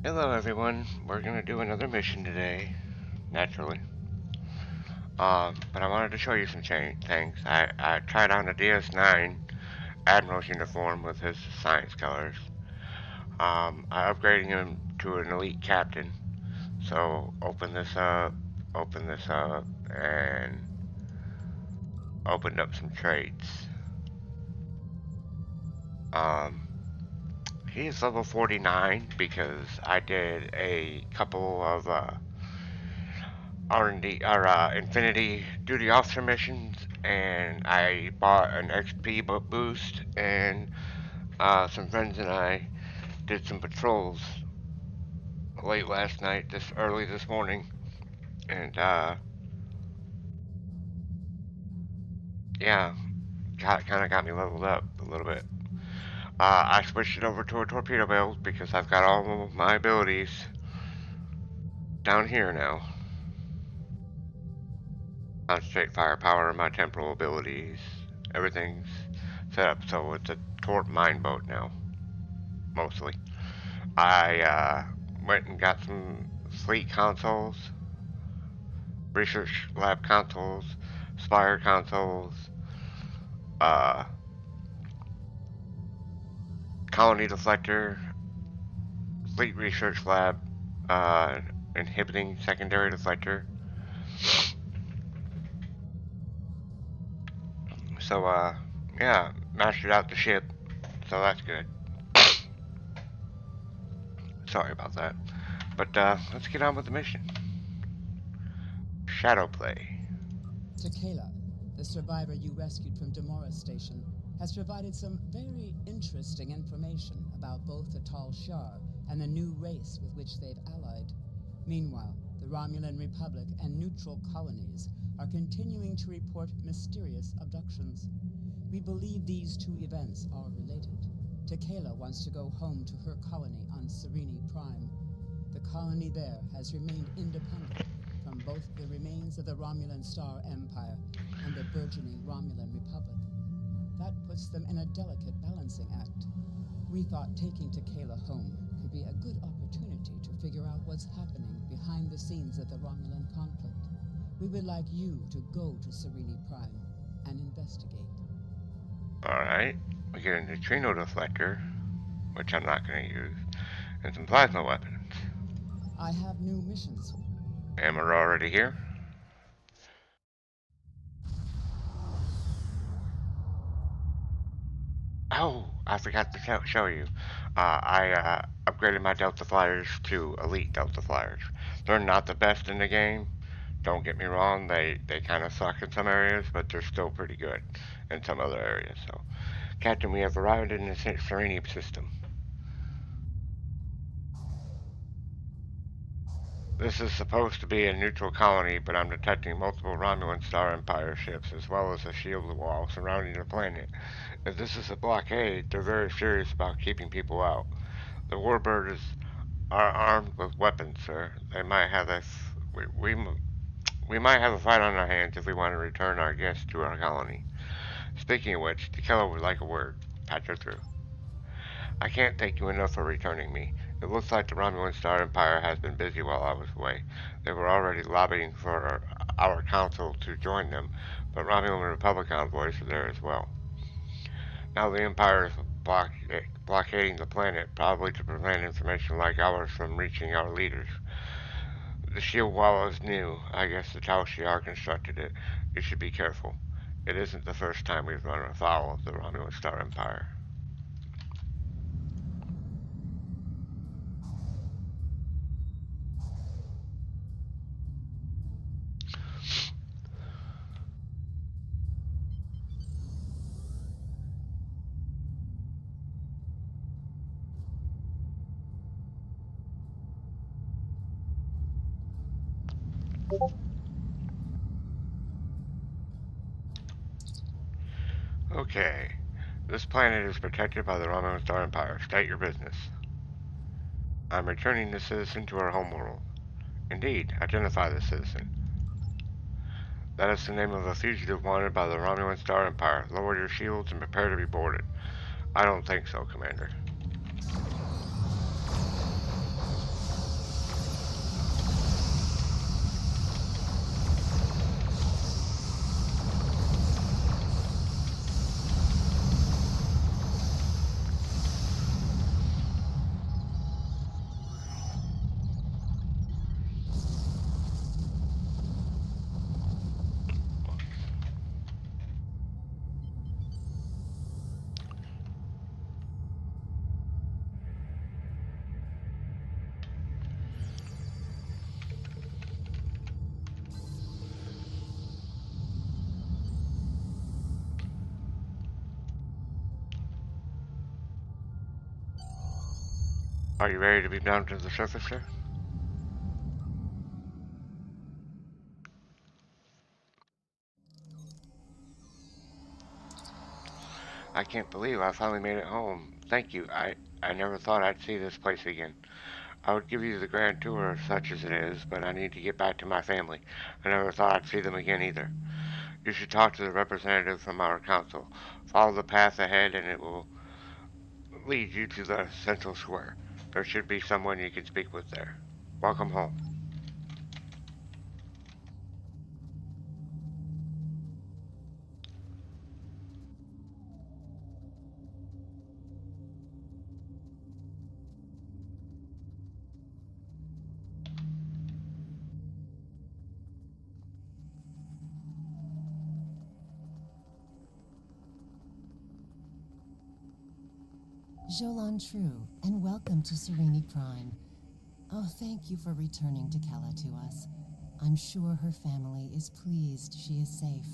Hello everyone, we're gonna do another mission today, naturally. But I wanted to show you some things. I tried on the DS9 Admiral's uniform with his science colors. I upgraded him to an elite captain. So open this up, and opened up some traits. Um, he is level 49 because I did a couple of R&D or Infinity Duty Officer missions, and I bought an XP boost, and some friends and I did some patrols late last night, this early this morning, and yeah, kind of got me leveled up a little bit. I switched it over to a torpedo build because I've got all of my abilities down here now. Concentrate firepower, my temporal abilities, everything's set up so it's a torp mine boat now, mostly. I went and got some fleet consoles, research lab consoles, Spire consoles, uh, colony deflector, fleet research lab, uh, inhibiting secondary deflector. So, yeah, mastered out the ship, so that's good. Sorry about that. But, let's get on with the mission. Shadow play. Tequila, the survivor you rescued from Demora Station, has provided some very interesting information about both the Tal Shar and the new race with which they've allied. Meanwhile, the Romulan Republic and neutral colonies are continuing to report mysterious abductions. We believe these two events are related. Tequila wants to go home to her colony on Serene Prime. The colony there has remained independent from both the remains of the Romulan Star Empire and the burgeoning Romulan Republic. That puts them in a delicate balancing act. We thought taking Tequila home could be a good opportunity to figure out what's happening behind the scenes of the Romulan conflict. We would like you to go to Serene Prime and investigate. Alright, we get a neutrino deflector, which I'm not going to use, and some plasma weapons. I have new missions. And we're already here. Oh, I forgot to show you. I upgraded my Delta Flyers to Elite Delta Flyers. They're not the best in the game. Don't get me wrong, they kind of suck in some areas, but they're still pretty good in some other areas. So, Captain, we have arrived in the Serenium system. This is supposed to be a neutral colony, but I'm detecting multiple Romulan Star Empire ships, as well as a shield wall surrounding the planet. If this is a blockade, they're very serious about keeping people out. The Warbirds are armed with weapons, sir. They might have us. We might have a fight on our hands if we want to return our guests to our colony. Speaking of which, Tequila would like a word. Patch her through. I can't thank you enough for returning me. It looks like the Romulan Star Empire has been busy while I was away. They were already lobbying for our council to join them, but Romulan Republic envoys are there as well. Now the Empire is blockading the planet, probably to prevent information like ours from reaching our leaders. The shield wall is new. I guess the Tal Shiar constructed it. You should be careful. It isn't the first time we've run afoul of the Romulan Star Empire. Okay. This planet is protected by the Romulan Star Empire. State your business. I'm returning the citizen to our homeworld. Indeed, identify the citizen. That is the name of a fugitive wanted by the Romulan Star Empire. Lower your shields and prepare to be boarded. I don't think so, Commander. Are you ready to be down to the surface, sir? I can't believe I finally made it home. Thank you. I never thought I'd see this place again. I would give you the grand tour, such as it is, but I need to get back to my family. I never thought I'd see them again either. You should talk to the representative from our council. Follow the path ahead and it will lead you to the central square. There should be someone you can speak with there. Welcome home. Jolan True, and welcome to Sereni Prime. Oh, thank you for returning to Kala to us. I'm sure her family is pleased she is safe.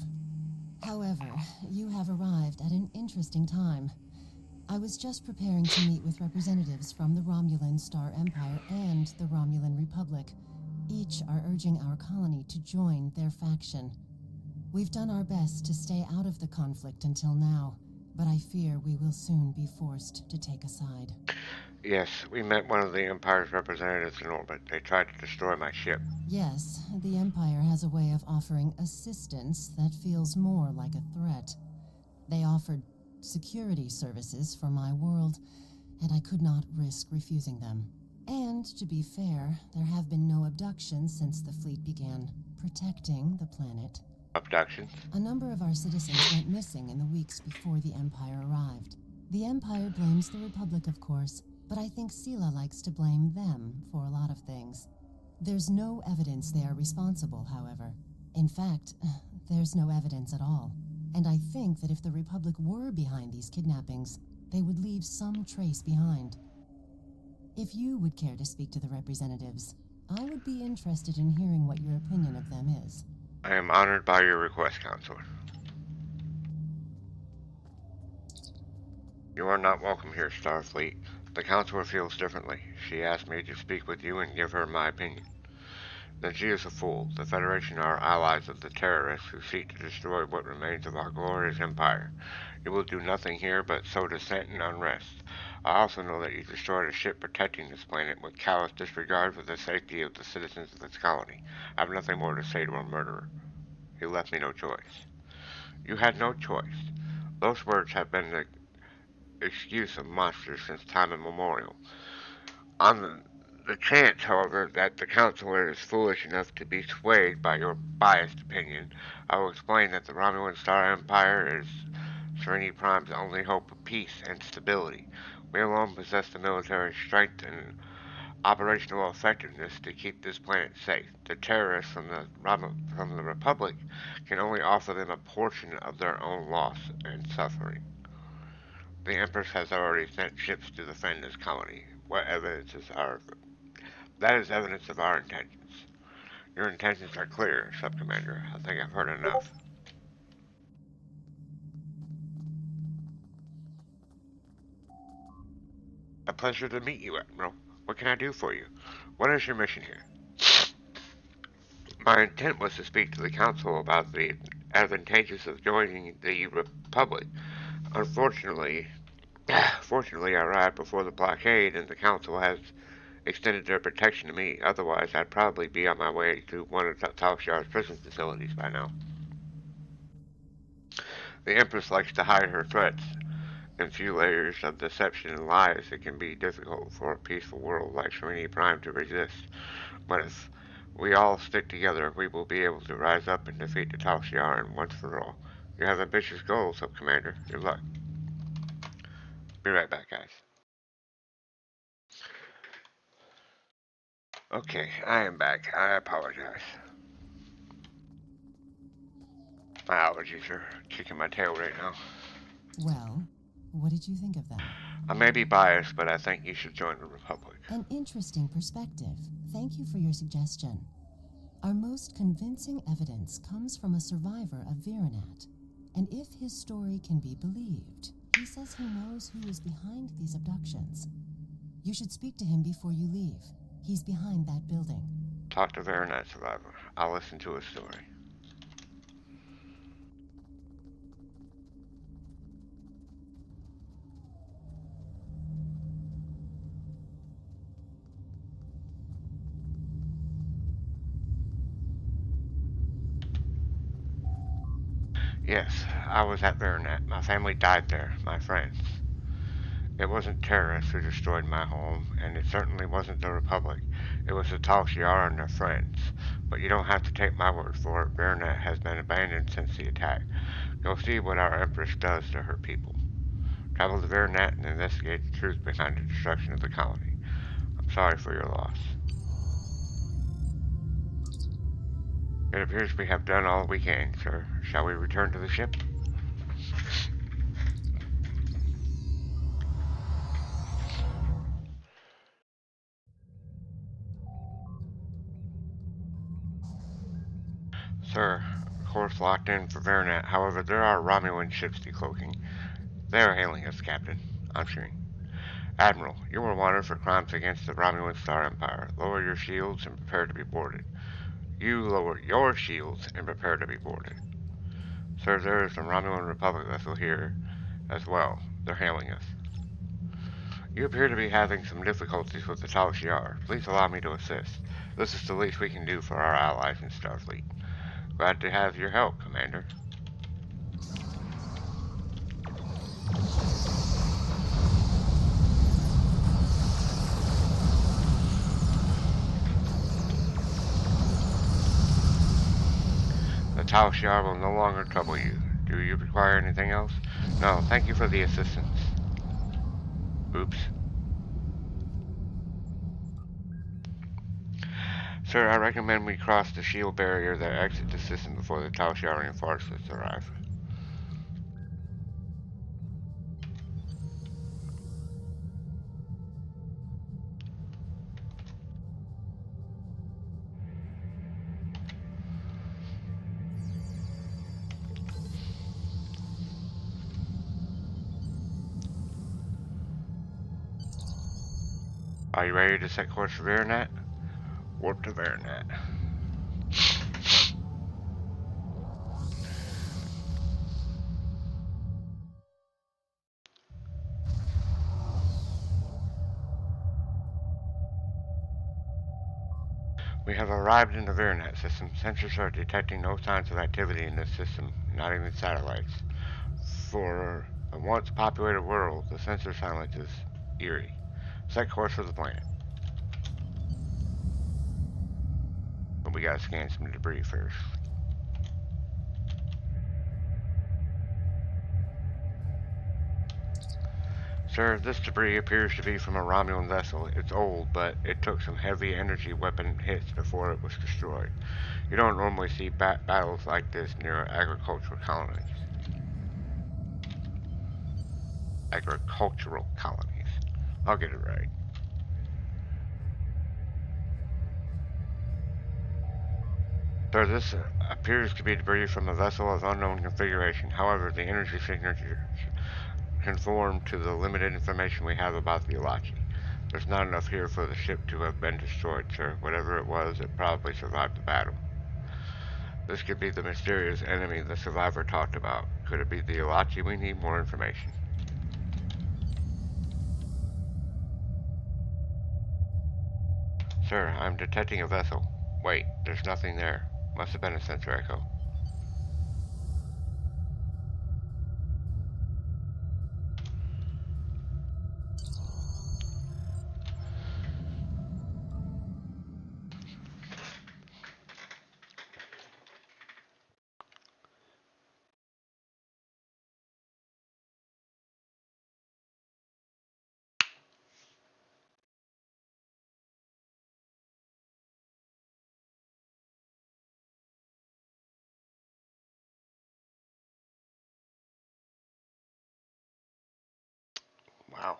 However, you have arrived at an interesting time. I was just preparing to meet with representatives from the Romulan Star Empire and the Romulan Republic. Each are urging our colony to join their faction. We've done our best to stay out of the conflict until now, but I fear we will soon be forced to take a side. Yes, we met one of the Empire's representatives in orbit. They tried to destroy my ship. Yes, the Empire has a way of offering assistance that feels more like a threat. They offered security services for my world, and I could not risk refusing them. And, to be fair, there have been no abductions since the fleet began protecting the planet. Abductions? A number of our citizens went missing in the weeks before the Empire arrived. The Empire blames the Republic, of course, but I think Sela likes to blame them for a lot of things. There's no evidence they are responsible, however. In fact, there's no evidence at all. And I think that if the Republic were behind these kidnappings, they would leave some trace behind. If you would care to speak to the representatives, I would be interested in hearing what your opinion of them is. I am honored by your request, Counselor. You are not welcome here, Starfleet. The Counselor feels differently. She asked me to speak with you and give her my opinion. Then she is a fool. The Federation are allies of the terrorists who seek to destroy what remains of our glorious empire. You will do nothing here but sow dissent and unrest. I also know that you destroyed a ship protecting this planet with callous disregard for the safety of the citizens of this colony. I have nothing more to say to a murderer. You left me no choice. You had no choice. Those words have been the excuse of monsters since time immemorial. On the chance, however, that the Counselor is foolish enough to be swayed by your biased opinion, I will explain that the Romulan Star Empire is Sereni Prime's only hope of peace and stability. We alone possess the military strength and operational effectiveness to keep this planet safe. The terrorists from the Republic can only offer them a portion of their own loss and suffering. The Empress has already sent ships to defend this colony. What evidences are that is evidence of our intentions. Your intentions are clear, Sub-Commander. I think I've heard enough. A pleasure to meet you, Admiral. What can I do for you? What is your mission here? My intent was to speak to the Council about the advantages of joining the Republic. Unfortunately, fortunately, I arrived before the blockade, and the Council has extended their protection to me. Otherwise, I'd probably be on my way to one of Tal Shiar's prison facilities by now. The Empress likes to hide her threats in few layers of deception and lies. It can be difficult for a peaceful world like Sereni Prime to resist. But if we all stick together, we will be able to rise up and defeat the Tal Shiar once for all. You have ambitious goals, Sub-Commander. Good luck. Be right back, guys. Okay, I am back. I apologize. My allergies are kicking my tail right now. Well, what did you think of that? I may be biased, but I think you should join the Republic. An interesting perspective. Thank you for your suggestion. Our most convincing evidence comes from a survivor of Virinat, and if his story can be believed, he says he knows who is behind these abductions. You should speak to him before you leave. He's behind that building. Talk to Veronet survivor. I'll listen to his story. Yes, I was at Veronet. My family died there, my friends. It wasn't terrorists who destroyed my home, and it certainly wasn't the Republic. It was the Tal Shiar and their friends. But you don't have to take my word for it. Veronet has been abandoned since the attack. Go see what our Empress does to her people. Travel to Veronet and investigate the truth behind the destruction of the colony. I'm sorry for your loss. It appears we have done all we can, sir. Shall we return to the ship? Sir, course locked in for Veronet. However, there are Romulan ships decloaking. They are hailing us, Captain. I'm Sheen. Admiral, you were wanted for crimes against the Romulan Star Empire. Lower your shields and prepare to be boarded. You lower your shields and prepare to be boarded. Sir, there is a Romulan Republic vessel here as well. They're hailing us. You appear to be having some difficulties with the Tal Shiar. Please allow me to assist. This is the least we can do for our allies in Starfleet. Glad to have your help, Commander. The Tal Shiar will no longer trouble you. Do you require anything else? No, thank you for the assistance. Oops. Sir, I recommend we cross the shield barrier that exits the system before the Tal Shiar reinforcements arrive. Are you ready to set course for Veronet? Warp to Veronet. We have arrived in the Veronet system. Sensors are detecting no signs of activity in this system, not even satellites. For a once populated world, the sensor silence is eerie. Set course for the planet. But we gotta scan some debris first. Sir, this debris appears to be from a Romulan vessel. It's old, but it took some heavy energy weapon hits before it was destroyed. You don't normally see battles like this near agricultural colonies. Agricultural colonies. I'll get it right. Sir, this appears to be debris from a vessel of unknown configuration. However, the energy signatures conform to the limited information we have about the Elachi. There's not enough here for the ship to have been destroyed, sir. Whatever it was, it probably survived the battle. This could be the mysterious enemy the survivor talked about. Could it be the Elachi? We need more information. Sir, I'm detecting a vessel. Wait, there's nothing there. Must have been a sensor echo. Wow.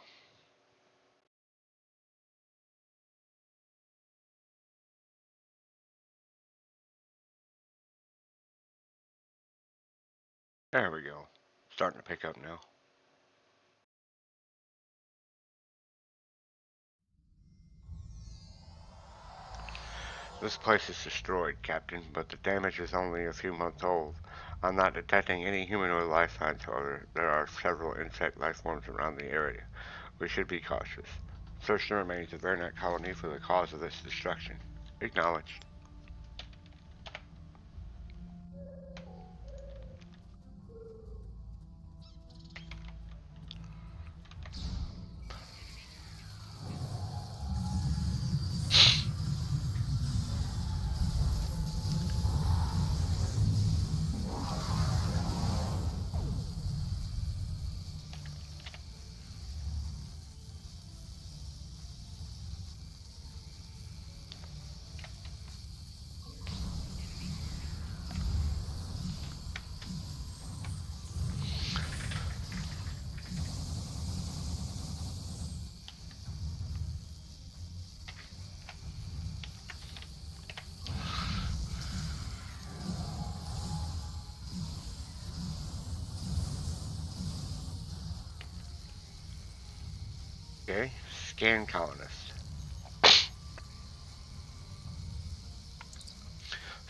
There we go. Starting to pick up now. This place is destroyed, Captain, but the damage is only a few months old. I'm not detecting any humanoid life signs, however. There are several insect life forms around the area. We should be cautious. Search the remains of Vernet colony for the cause of this destruction. Acknowledged. Okay. Scan colonist.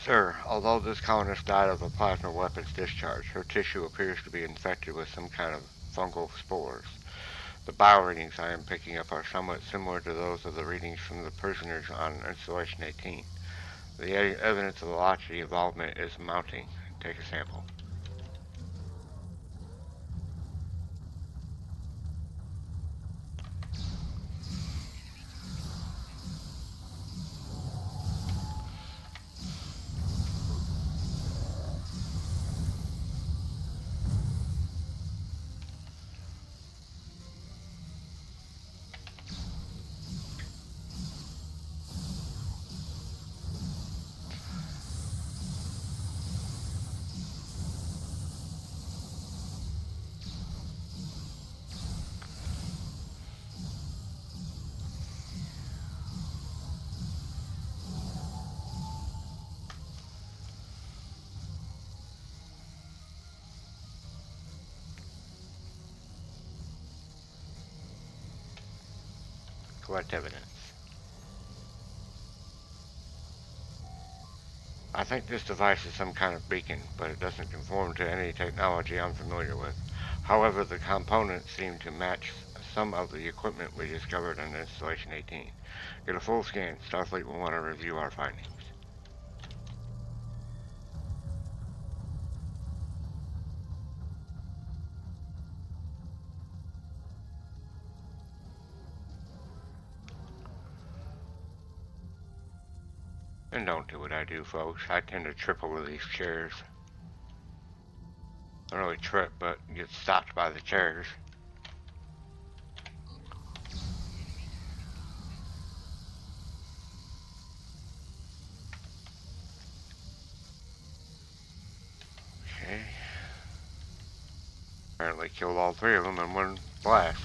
Sir, although this colonist died of a plasma weapons discharge, her tissue appears to be infected with some kind of fungal spores. The bioreadings I am picking up are somewhat similar to those of the readings from the prisoners on Installation 18. The evidence of the Lottery involvement is mounting. Take a sample. Collect evidence. I think this device is some kind of beacon, but it doesn't conform to any technology I'm familiar with. However, the components seem to match some of the equipment we discovered on Installation 18. Get a full scan. Starfleet will want to review our findings. And don't do what I do, folks. I tend to trip over these chairs. I don't really trip, but get stopped by the chairs. Okay. Apparently killed all three of them in one blast.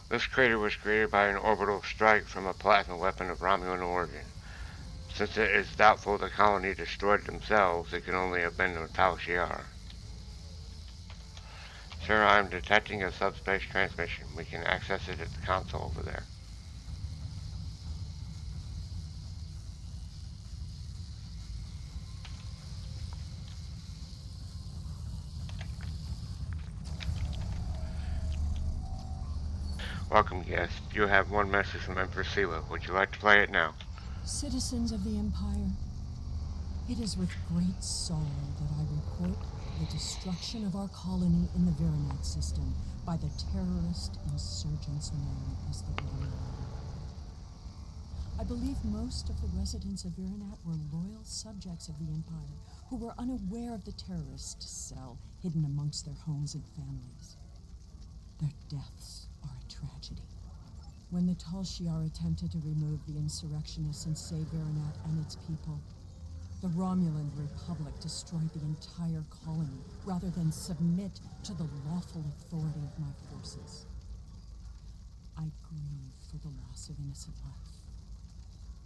This crater was created by an orbital strike from a plasma weapon of Romulan origin. Since it is doubtful the colony destroyed themselves, it can only have been the Tal Shiar. Sir, I am detecting a subspace transmission. We can access it at the console over there. Welcome, guest. You have one message from Empress Sela. Would you like to play it now? Citizens of the Empire, it is with great sorrow that I report the destruction of our colony in the Virinat system by the terrorist insurgents known as the Romulan. I believe most of the residents of Virinat were loyal subjects of the Empire who were unaware of the terrorist cell hidden amongst their homes and families. Their deaths are a tragedy. When the Tal Shiar attempted to remove the insurrectionists and save Virinat and its people, the Romulan Republic destroyed the entire colony rather than submit to the lawful authority of my forces. I grieve for the loss of innocent life.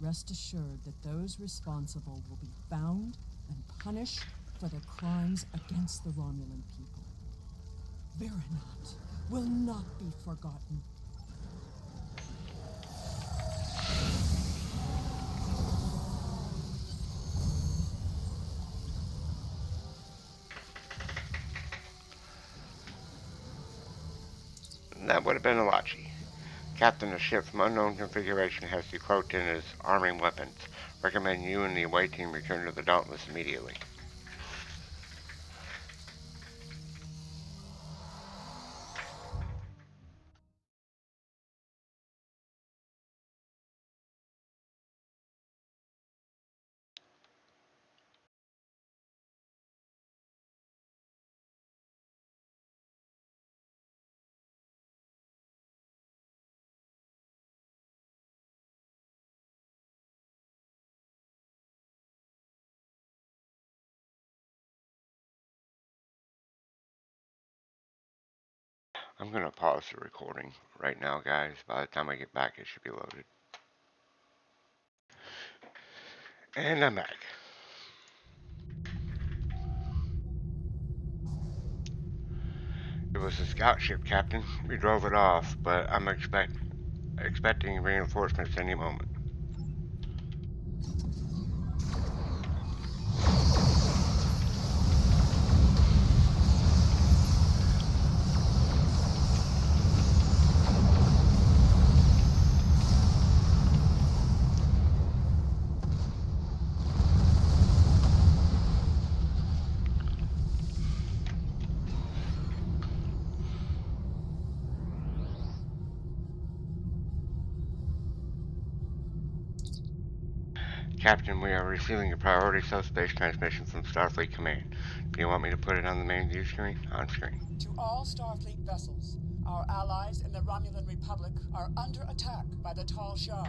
Rest assured that those responsible will be found and punished for their crimes against the Romulan people. Virinat will not be forgotten. That would have been Alachi. Captain, the ship from unknown configuration has decloaked and is arming weapons. Recommend you and the away team return to the Dauntless immediately. I'm going to pause the recording right now, guys. By the time I get back, it should be loaded. And I'm back. It was a scout ship, Captain. We drove it off, but I'm expecting reinforcements any moment. Captain, we are receiving a priority subspace transmission from Starfleet Command. Do you want me to put it on the main view screen? On screen. To all Starfleet vessels, our allies in the Romulan Republic are under attack by the Tal Shar.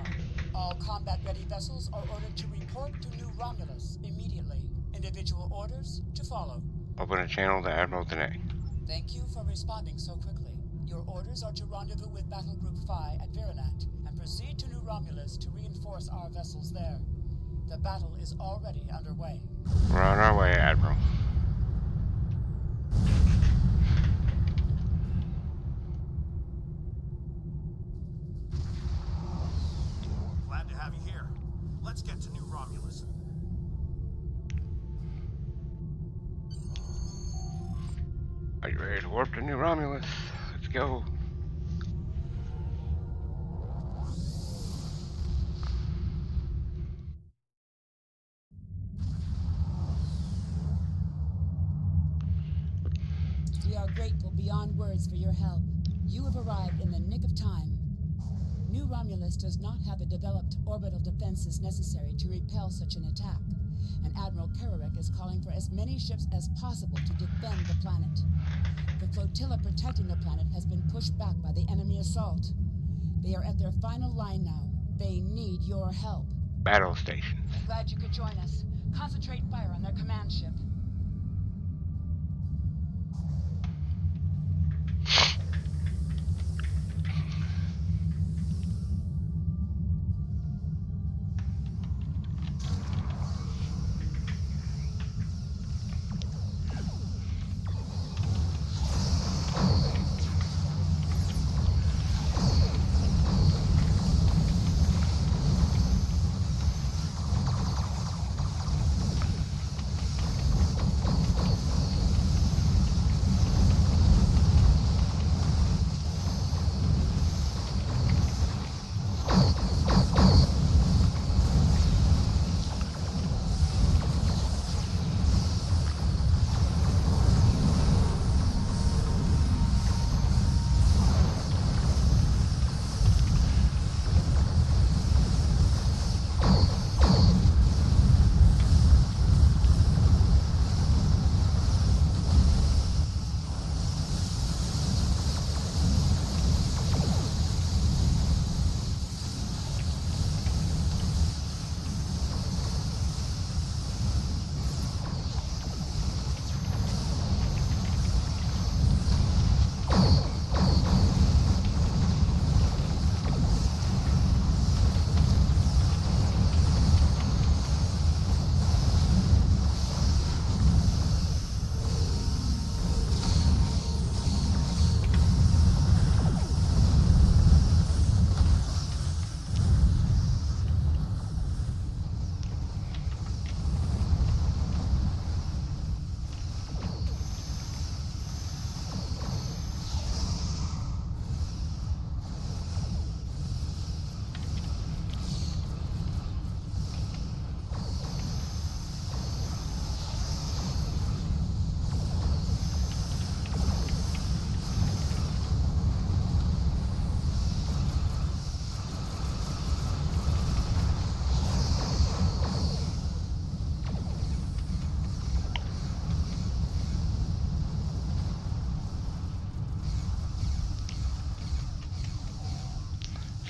All combat-ready vessels are ordered to report to New Romulus immediately. Individual orders to follow. Open a channel to Admiral Dene. Thank you for responding so quickly. Your orders are to rendezvous with Battle Group Phi at Virinat and proceed to New Romulus to reinforce our vessels there. The battle is already underway. We're on our way, Admiral. Glad to have you here. Let's get to New Romulus. Are you ready to warp to New Romulus? Let's go. We are grateful beyond words for your help. You have arrived in the nick of time. New Romulus does not have the developed orbital defenses necessary to repel such an attack, and Admiral Kararek is calling for as many ships as possible to defend the planet. The flotilla protecting the planet has been pushed back by the enemy assault. They are at their final line now. They need your help. Battle stations. Glad you could join us. Concentrate fire on their command ship.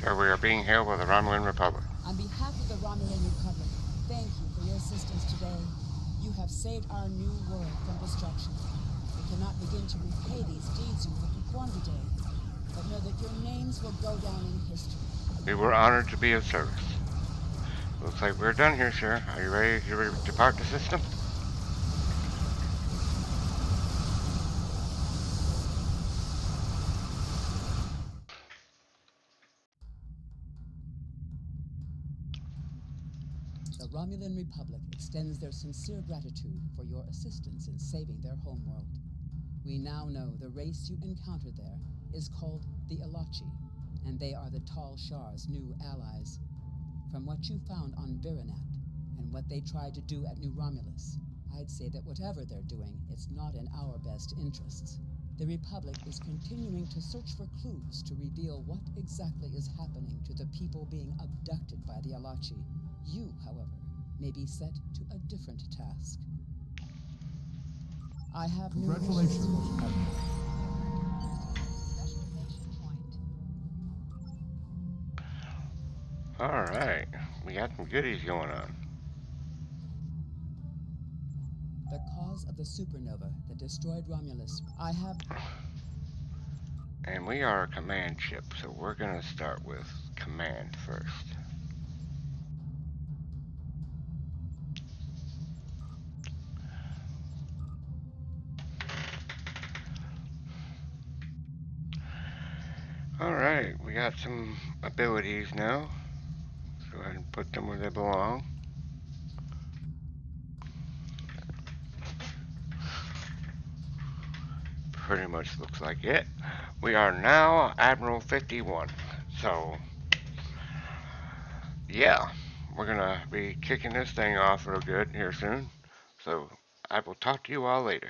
Sir, we are being hailed by the Romulan Republic. On behalf of the Romulan Republic, thank you for your assistance today. You have saved our new world from destruction. We cannot begin to repay these deeds you have performed today, but know that your names will go down in history. We were honored to be of service. Looks like we're done here, sir. Are you ready to depart the system? The Romulan Republic extends their sincere gratitude for your assistance in saving their homeworld. We now know the race you encountered there is called the Elachi, and they are the Tal Shar's new allies. From what you found on Virinat, and what they tried to do at New Romulus, I'd say that whatever they're doing, it's not in our best interests. The Republic is continuing to search for clues to reveal what exactly is happening to the people being abducted by the Elachi. You, however, may be set to a different task. I have new Congratulations. Specialization point. Alright, we got some goodies going on. The cause of the supernova that destroyed Romulus. I have... And we are a command ship, so we're gonna start with command first. Alright, we got some abilities now. Let's go ahead and put them where they belong. Pretty much looks like it. We are now Admiral 51. So, yeah, we're gonna be kicking this thing off real good here soon. So, I will talk to you all later.